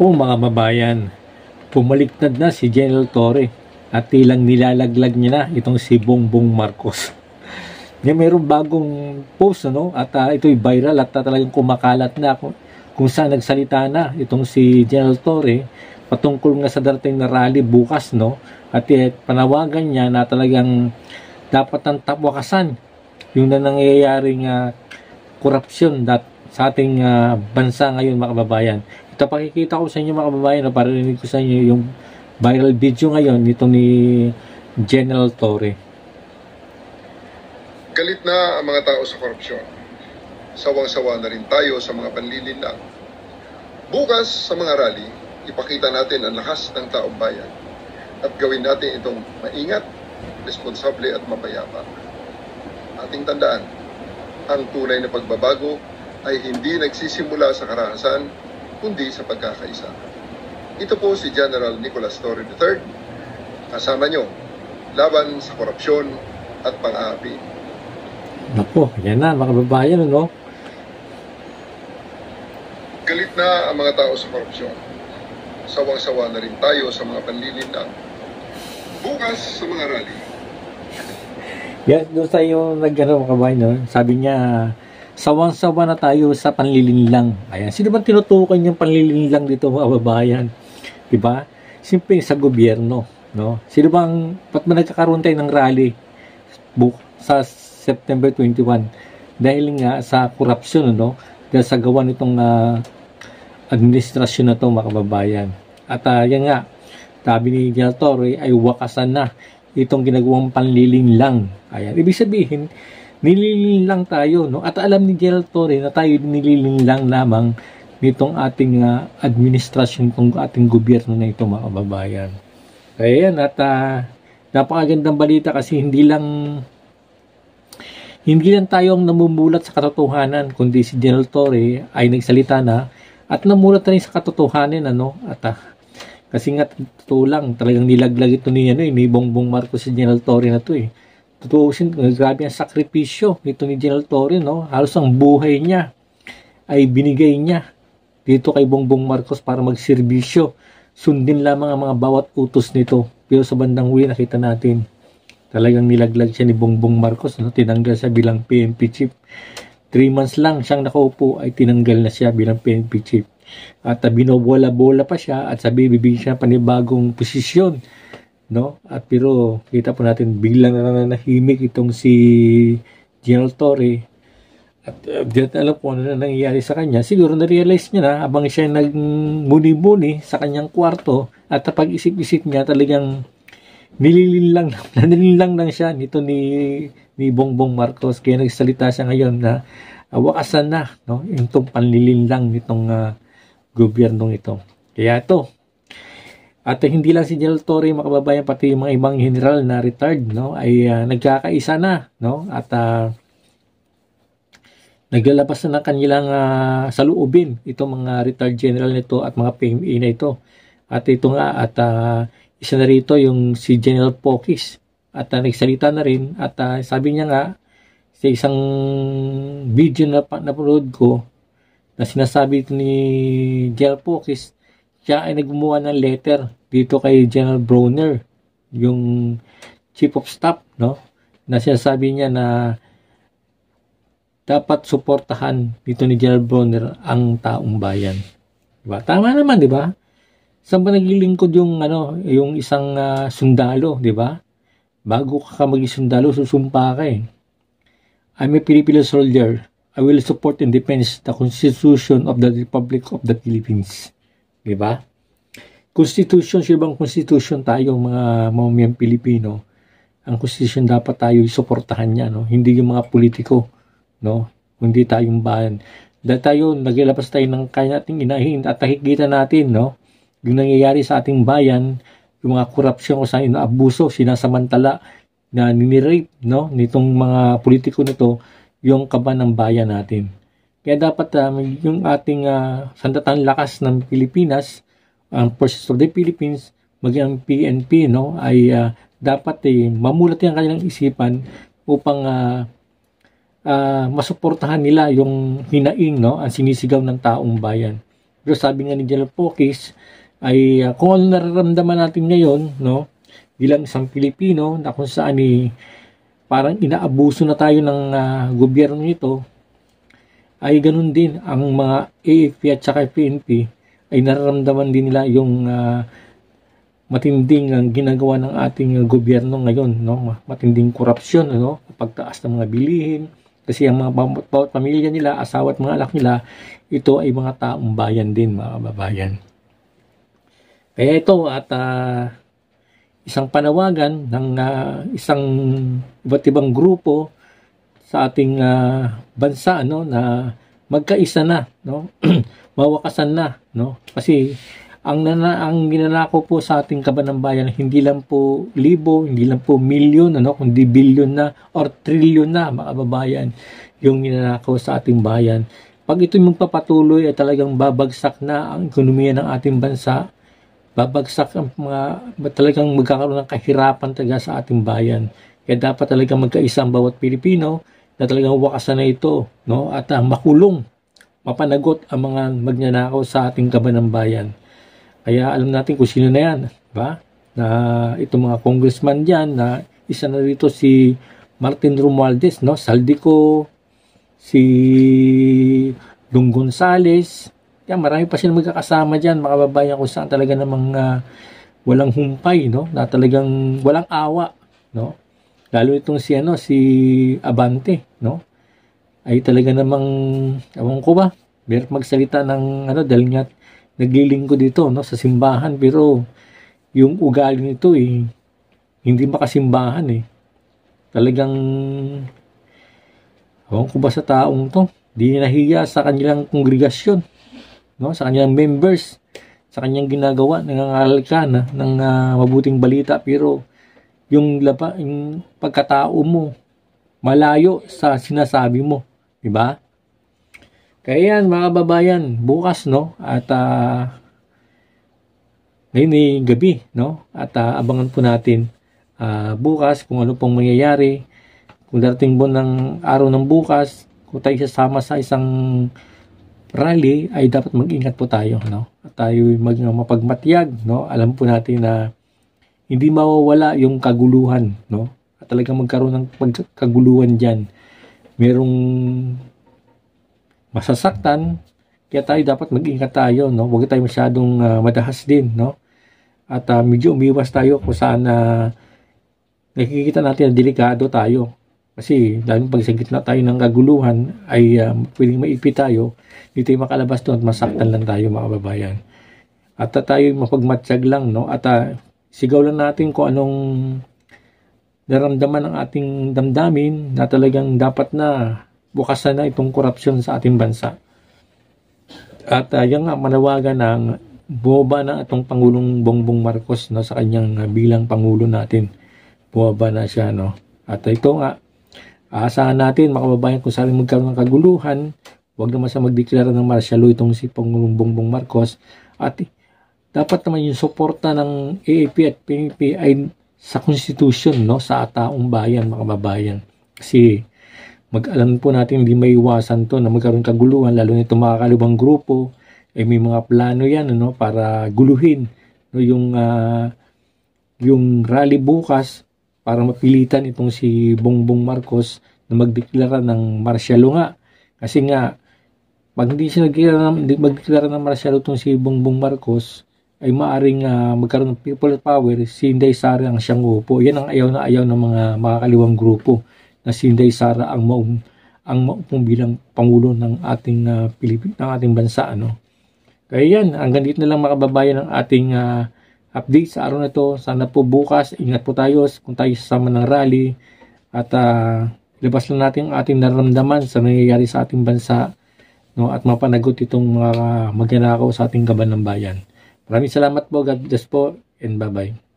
Oo mga babayan, pumaliktad na si General Torre at tilang nilalaglag niya na itong si Bongbong Marcos. Ngayon mayroong bagong post at ito'y viral at talagang kumakalat na kung saan nagsalita na itong si General Torre patungkol nga sa darating na rally bukas at panawagan niya na talagang dapat ang tapwakasan yung na nangyayaring korupsyon sa ating bansa ngayon mga kababayan. Ito pakikita ko sa inyo mga kababayan para rinig ko sa inyo yung viral video ngayon nito ni General Torre. Galit na ang mga tao sa korupsyon. Sawang-sawa na rin tayo sa mga panlilinlang. Bukas sa mga rally, ipakita natin ang lakas ng taong bayan at gawin natin itong maingat, responsable at mapayapa. Ating tandaan, ang tunay na pagbabago ay hindi nagsisimula sa karahasan, kundi sa pagkakaisa. Ito po si General Nicolas Torre III, kasama nyo, laban sa korupsyon at pang-aapi. Naku, yan na mga kababayan, Galit na ang mga tao sa korupsyon. Sawang-sawa na rin tayo sa mga panlilinlang. Bukas sa mga rally. Yan, doon tayo mga kababayan, sabi niya, sawang-sawa na tayo sa panlilinlang. Ayan, sino bang tinutukoy yung panlilinlang dito mga kababayan? Diba? Simple sa gobyerno, Sino bang, ba't ba nagkakaroon tayo ng rally sa September 21? Dahil nga sa korupsyon, dahil sa gawa nitong administrasyon na ito mga kababayan. At yan nga, sabi ni General Torre ay wakasan na itong ginagawang panlilinlang. Ayan, ibig sabihin, nililinlang tayo, At alam ni General Torre na tayo nililinlang lamang nitong ating administrasyon, itong ating gobyerno na ito mga kababayan. Kaya yan, at napakagandang balita kasi hindi lang tayo ang namumulat sa katotohanan, kundi si General Torre ay nagsalita na at namulat na rin sa katotohanan, At kasi nga totoo lang, talagang nilaglag ito ni Bongbong Marcos si General Torre na to Tutuusin, grabe ang sakripisyo nito ni General Torre, Halos ang buhay niya ay binigay niya dito kay Bongbong Marcos para magserbisyo. Sundin lamang ang mga bawat utos nito. Pero sa bandang huli nakita natin, talagang nilaglag siya ni Bongbong Marcos, tinanggal siya bilang PNP chief. 3 months lang siyang nakaupo ay tinanggal na siya bilang PNP chief. At binobola-bola pa siya at sabi bibigyan siya panibagong posisyon, At pero kita po natin biglang nahimik itong si General Torre. At di natin alam kung ano na nangyayari sa kanya. Siguro na-realize niya na habang siya nagmuni-muni sa kanyang kwarto at pag-isip-isip niya talagang nililinlang lang siya nito ni Bongbong Marcos. Kaya nagsalita siya ngayon na wakasan na itong panlilinlang nitong gobyernong ito. Kaya ito. At hindi lang si General Torre mga kababayan, pati yung mga ibang general na retired ay nagkakaisa na at naglalabas na ng kanilang saloobin itong mga retired general nito at mga PMA na ito. At ito nga at isa na rito yung si General Pokis at nagsalita na rin at sabi niya nga sa isang video na napanood ko na sinasabi ito ni General Pokis, siya ay naggumawa ng letter dito kay General Browner, yung Chief of Staff, na sinasabi niya na dapat suportahan dito ni General Browner ang taong bayan. Diba? Tama naman, diba? Saan ba naglilingkod yung isang sundalo, diba? Bago ka maging sundalo, susumpa ka I'm a Filipino soldier. I will support and defend the Constitution of the Republic of the Philippines. Diba? Constitution, sibang Constitution tayo mga mamamayang Pilipino. Ang Constitution dapat tayo isuportahan niya, Hindi yung mga politiko, Hindi tayong bayan. Dahil tayo, naglalabas tayo ng kaya nating inahin at nakikita natin, yung nangyayari sa ating bayan, yung mga korupsyon o sa inaabuso, sinasamantala na ninirape, nitong mga politiko nito, yung kaban ng bayan natin. Kaya dapat yung ating sandatang lakas ng Pilipinas, ang Forces of the Philippines, maging ang PNP, ay dapat mamulat yung kanilang isipan upang masuportahan nila yung hinaing, ang sinisigaw ng taong bayan. Pero sabi nga ni General Pokis ay kung ano nararamdaman natin ngayon, no, bilang isang Pilipino na kung saan parang inaabuso na tayo ng gobyerno nito, ay ganun din ang mga AFP at saka PNP ay nararamdaman din nila yung matinding ginagawa ng ating gobyerno ngayon, no? Matinding korupsyon, ano? Pagtaas ng mga bilihin, kasi ang mga bawat pamilya nila, asawa at mga anak nila, ito ay mga taong bayan din, mga kababayan. Kaya ito at isang panawagan ng isang iba't ibang grupo sa ating bansa, no, na magkaisa na, no, mawakasan na, no, kasi ang ginanakaw po sa ating kaban ng bayan hindi lang po libo, hindi lang po milyon, ano, kundi bilyon na or trilyon na, mga kababayan, yung ginanakaw sa ating bayan. Pag ito magpapatuloy ay talagang babagsak na ang ekonomiya ng ating bansa, babagsak ang talagang magkakaroon ng kahirapan talaga sa ating bayan. Kaya dapat talagang magkaisa ang bawat Pilipino na talagang wakasan na ito, no? At makulong, mapanagot ang mga magnanakaw sa ating kaban ng bayan. Kaya alam natin kung sino na yan, ba? Na itong mga congressman diyan, na isa na rito si Martin Romualdez, no? Saldico, si Dong Gonzales, kaya marami pa silang magkakasama diyan, mga kababayan, kung saan talaga namang walang humpay, no? Na talagang walang awa, no? Lalo itong si Abante, no? Ay talaga namang, ewan ko ba, meron magsalita ng dahil nga naglilingkod dito, no, sa simbahan, pero yung ugali nito hindi makasimbahan Talagang, ewan ko ba sa taong to, di nahiya sa kanilang kongregasyon, no, sa kanilang members, sa kanyang ginagawa, nangangaral ka ng mabuting balita, pero yung pagkatao mo malayo sa sinasabi mo, di ba? Kaya yan, mga kababayan, bukas, no, at ngayon gabi, no, at abangan po natin bukas kung ano pong mangyayari. Kung darating po ng araw ng bukas, kung tayo sasama sa isang rally, ay dapat mag-ingat po tayo, no, at tayo mapagmatyag, no. Alam po natin na hindi mawawala yung kaguluhan, no? At talagang magkaroon ng kaguluhan diyan. Merong masasaktan, kaya tayo dapat mag-ingat tayo, no? Huwag tayo masyadong madahas din, no? At medyo umiwas tayo kung saan nakikita natin na delikado tayo. Kasi dahil pag sa gitna tayo ng kaguluhan ay pwedeng maipit tayo, hindi tayo makalabas doon at masaktan lang tayo, mga kababayan. At tayo mapagmatsyag lang, no? At sigaw lang natin kung anong naramdaman ng ating damdamin na talagang dapat na bukasan na itong korupsyon sa ating bansa. At yan nga, manawagan ng bumaba na itong Pangulong Bongbong Marcos, no, sa kanyang bilang Pangulo natin. Bumaba na siya, no. At ito nga, aasahan natin, mga kababayan, kung saan magkaroon ng kaguluhan, huwag naman sa magdeklara ng martial law itong si Pangulong Bongbong Marcos. At dapat naman yung suporta ng AAP at PNP ay sa Constitution, no, sa taong bayan, mga kababayan. Kasi alam po natin hindi may iwasan to na magkaroon kaguluhan, lalo nito makakalibang grupo, may mga plano yan, no, para guluhin, no, yung rally bukas para mapilitan itong si Bongbong Marcos na magdeklara ng martial law nga. Kasi nga, pag hindi siya magdeklara ng martial law itong si Bongbong Marcos, ay maaring magkaroon ng people power, si Inday Sara ang siyang upo. Yan ang ayaw ng mga makakaliwang grupo na si Inday Sara ang maupong bilang Pangulo ng ating ng ating bansa, ano. Kaya yan, hanggang dito na lang, mga kababayan, ang ating update sa araw na ito. Sana po bukas, ingat po tayo kung tayo sasama ng rally at labas lang natin ang ating nararamdaman sa nangyayari sa ating bansa, no, at mapanagot itong mga magnanakaw sa ating kaban ng bayan. Maraming salamat po. God bless po and bye-bye.